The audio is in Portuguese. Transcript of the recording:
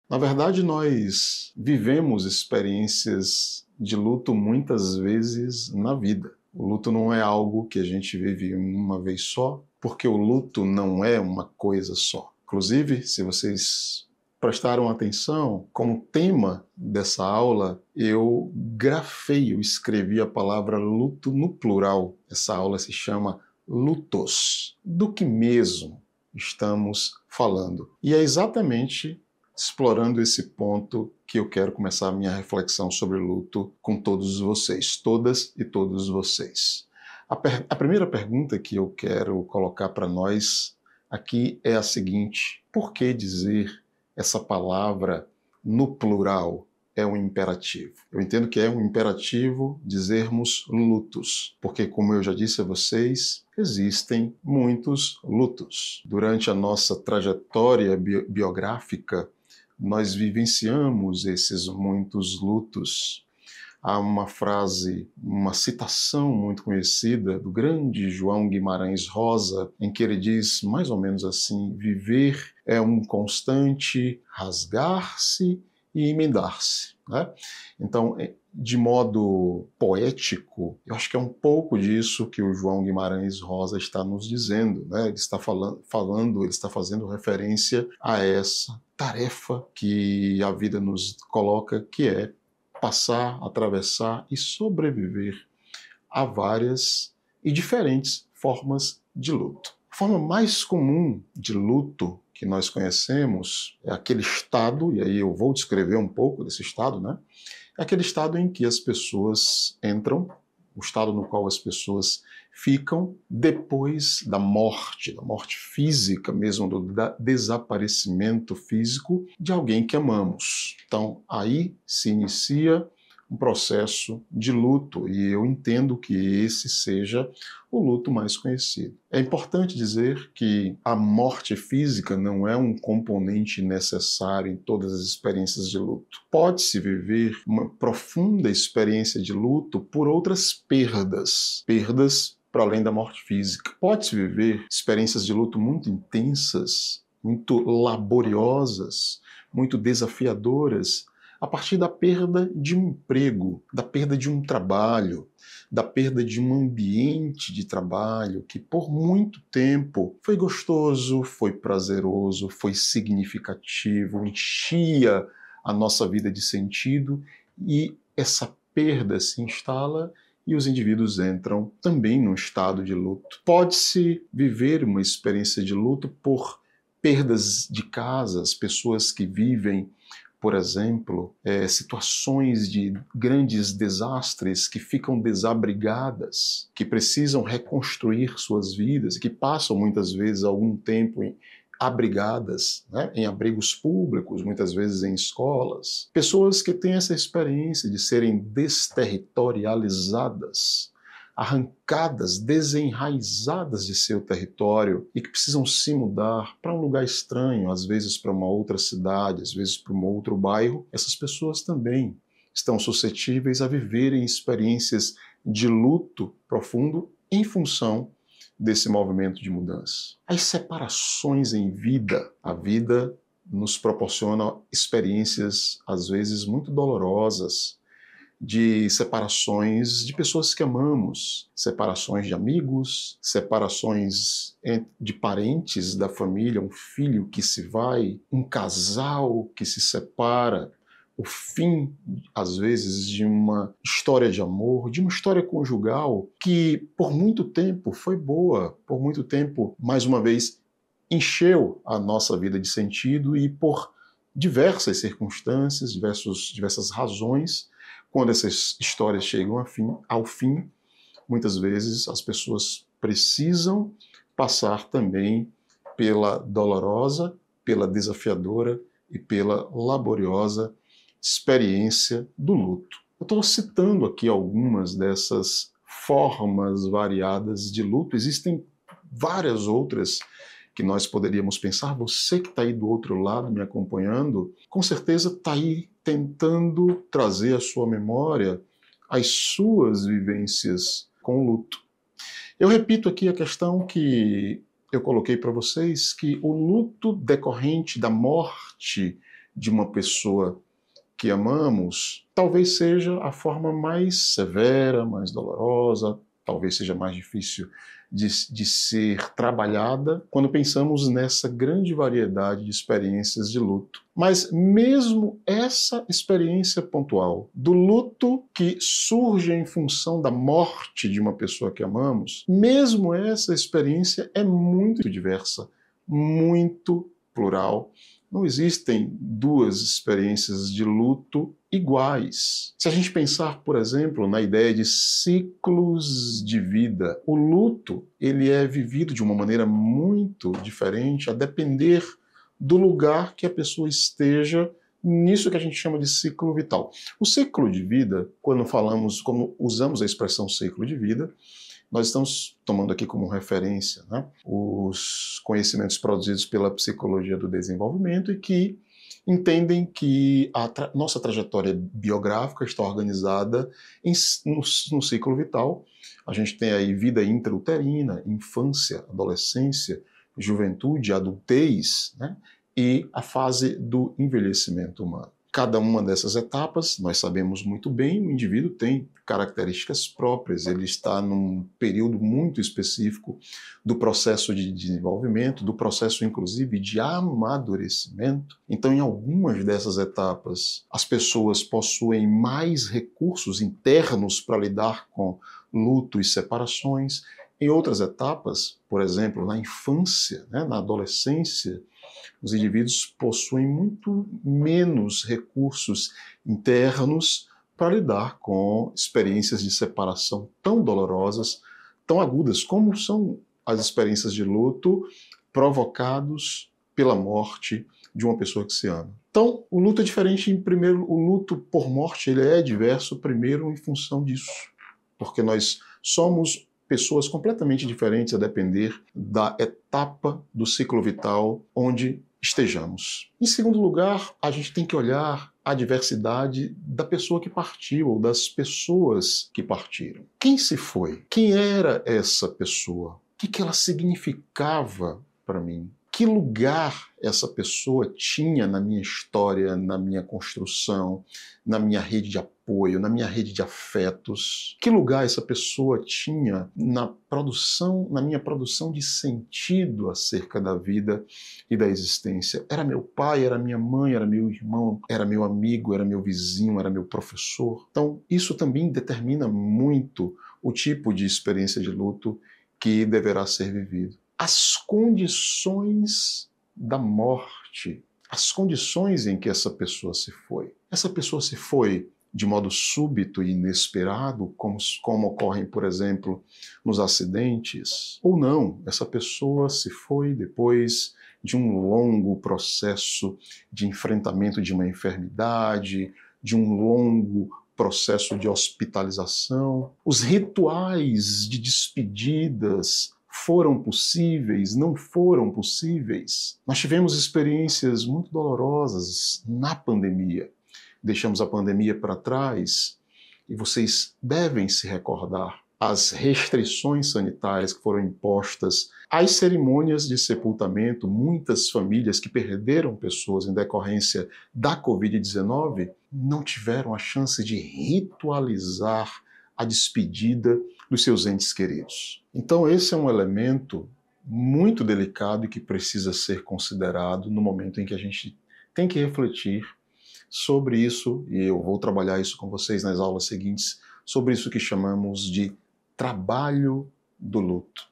Na verdade, nós vivemos experiências de luto muitas vezes na vida. O luto não é algo que a gente vive uma vez só, porque o luto não é uma coisa só. Inclusive, se vocês prestaram atenção, como tema dessa aula, eu escrevi a palavra luto no plural. Essa aula se chama lutos. Do que mesmo estamos falando? E é exatamente explorando esse ponto que eu quero começar a minha reflexão sobre luto com todos vocês, todas e todos vocês. A primeira pergunta que eu quero colocar para nós aqui é a seguinte: por que dizer essa palavra no plural é um imperativo? Eu entendo que é um imperativo dizermos lutos, porque, como eu já disse a vocês, existem muitos lutos. Durante a nossa trajetória biográfica, nós vivenciamos esses muitos lutos. Há uma frase, uma citação muito conhecida do grande João Guimarães Rosa, em que ele diz mais ou menos assim: viver é um constante rasgar-se e emendar-se. Né? Então, de modo poético, eu acho que é um pouco disso que o João Guimarães Rosa está nos dizendo. Né? Ele está ele está fazendo referência a essa tarefa que a vida nos coloca, que é passar, atravessar e sobreviver a várias e diferentes formas de luto. A forma mais comum de luto que nós conhecemos é aquele estado, e aí eu vou descrever um pouco desse estado, né? É aquele estado em que as pessoas entram, o estado no qual as pessoas ficam depois da morte física mesmo, do desaparecimento físico de alguém que amamos. Então, aí se inicia um processo de luto, e eu entendo que esse seja o luto mais conhecido. É importante dizer que a morte física não é um componente necessário em todas as experiências de luto. Pode-se viver uma profunda experiência de luto por outras perdas para além da morte física. Pode-se viver experiências de luto muito intensas, muito laboriosas, muito desafiadoras, a partir da perda de um emprego, da perda de um trabalho, da perda de um ambiente de trabalho que por muito tempo foi gostoso, foi prazeroso, foi significativo, enchia a nossa vida de sentido, e essa perda se instala e os indivíduos entram também num estado de luto. Pode-se viver uma experiência de luto por perdas de casas, pessoas que vivem, por exemplo, situações de grandes desastres, que ficam desabrigadas, que precisam reconstruir suas vidas, que passam muitas vezes algum tempo abrigadas, né, em abrigos públicos, muitas vezes em escolas. Pessoas que têm essa experiência de serem desterritorializadas, arrancadas, desenraizadas de seu território e que precisam se mudar para um lugar estranho, às vezes para uma outra cidade, às vezes para um outro bairro. Essas pessoas também estão suscetíveis a viverem experiências de luto profundo em função desse movimento de mudança. As separações em vida, a vida nos proporciona experiências, às vezes, muito dolorosas, de separações de pessoas que amamos, separações de amigos, separações de parentes da família, um filho que se vai, um casal que se separa, o fim, às vezes, de uma história de amor, de uma história conjugal que por muito tempo foi boa, por muito tempo, mais uma vez, encheu a nossa vida de sentido, e por diversas circunstâncias, diversas razões, quando essas histórias chegam ao fim, muitas vezes as pessoas precisam passar também pela dolorosa, pela desafiadora e pela laboriosa experiência do luto. Eu estou citando aqui algumas dessas formas variadas de luto. Existem várias outras que nós poderíamos pensar. Você que está aí do outro lado me acompanhando, com certeza está aí tentando trazer à sua memória as suas vivências com o luto. Eu repito aqui a questão que eu coloquei para vocês, que o luto decorrente da morte de uma pessoa que amamos, talvez seja a forma mais severa, mais dolorosa, talvez seja mais difícil de ser trabalhada quando pensamos nessa grande variedade de experiências de luto. Mas mesmo essa experiência pontual do luto que surge em função da morte de uma pessoa que amamos, mesmo essa experiência é muito diversa, muito plural. Não existem duas experiências de luto iguais. Se a gente pensar, por exemplo, na ideia de ciclos de vida, o luto ele é vivido de uma maneira muito diferente a depender do lugar que a pessoa esteja nisso que a gente chama de ciclo vital. O ciclo de vida, quando usamos a expressão ciclo de vida, nós estamos tomando aqui como referência, né, os conhecimentos produzidos pela psicologia do desenvolvimento e que entendem que a nossa trajetória biográfica está organizada no ciclo vital. A gente tem aí vida intrauterina, infância, adolescência, juventude, adultez, né, e a fase do envelhecimento humano. Cada uma dessas etapas, nós sabemos muito bem, o indivíduo tem características próprias, ele está num período muito específico do processo de desenvolvimento, do processo inclusive de amadurecimento. Então, em algumas dessas etapas, as pessoas possuem mais recursos internos para lidar com luto e separações. Em outras etapas, por exemplo, na infância, né, na adolescência, os indivíduos possuem muito menos recursos internos para lidar com experiências de separação tão dolorosas, tão agudas, como são as experiências de luto provocados pela morte de uma pessoa que se ama. Então, o luto é diferente o luto por morte ele é diverso primeiro em função disso, porque nós somos pessoas completamente diferentes a depender da etapa do ciclo vital onde estejamos. Em segundo lugar, a gente tem que olhar a diversidade da pessoa que partiu ou das pessoas que partiram. Quem se foi? Quem era essa pessoa? O que ela significava para mim? Que lugar essa pessoa tinha na minha história, na minha construção, na minha rede de apoio, na minha rede de afetos? Que lugar essa pessoa tinha na minha produção de sentido acerca da vida e da existência? Era meu pai, era minha mãe, era meu irmão, era meu amigo, era meu vizinho, era meu professor? Então, isso também determina muito o tipo de experiência de luto que deverá ser vivido. As condições da morte, as condições em que essa pessoa se foi. Essa pessoa se foi de modo súbito e inesperado, como ocorrem, por exemplo, nos acidentes, ou não, essa pessoa se foi depois de um longo processo de enfrentamento de uma enfermidade, de um longo processo de hospitalização. Os rituais de despedidas foram possíveis, não foram possíveis. Nós tivemos experiências muito dolorosas na pandemia. Deixamos a pandemia para trás e vocês devem se recordar as restrições sanitárias que foram impostas às cerimônias de sepultamento. Muitas famílias que perderam pessoas em decorrência da Covid-19 não tiveram a chance de ritualizar a despedida dos seus entes queridos. Então esse é um elemento muito delicado e que precisa ser considerado no momento em que a gente tem que refletir sobre isso, e eu vou trabalhar isso com vocês nas aulas seguintes, sobre isso que chamamos de trabalho do luto.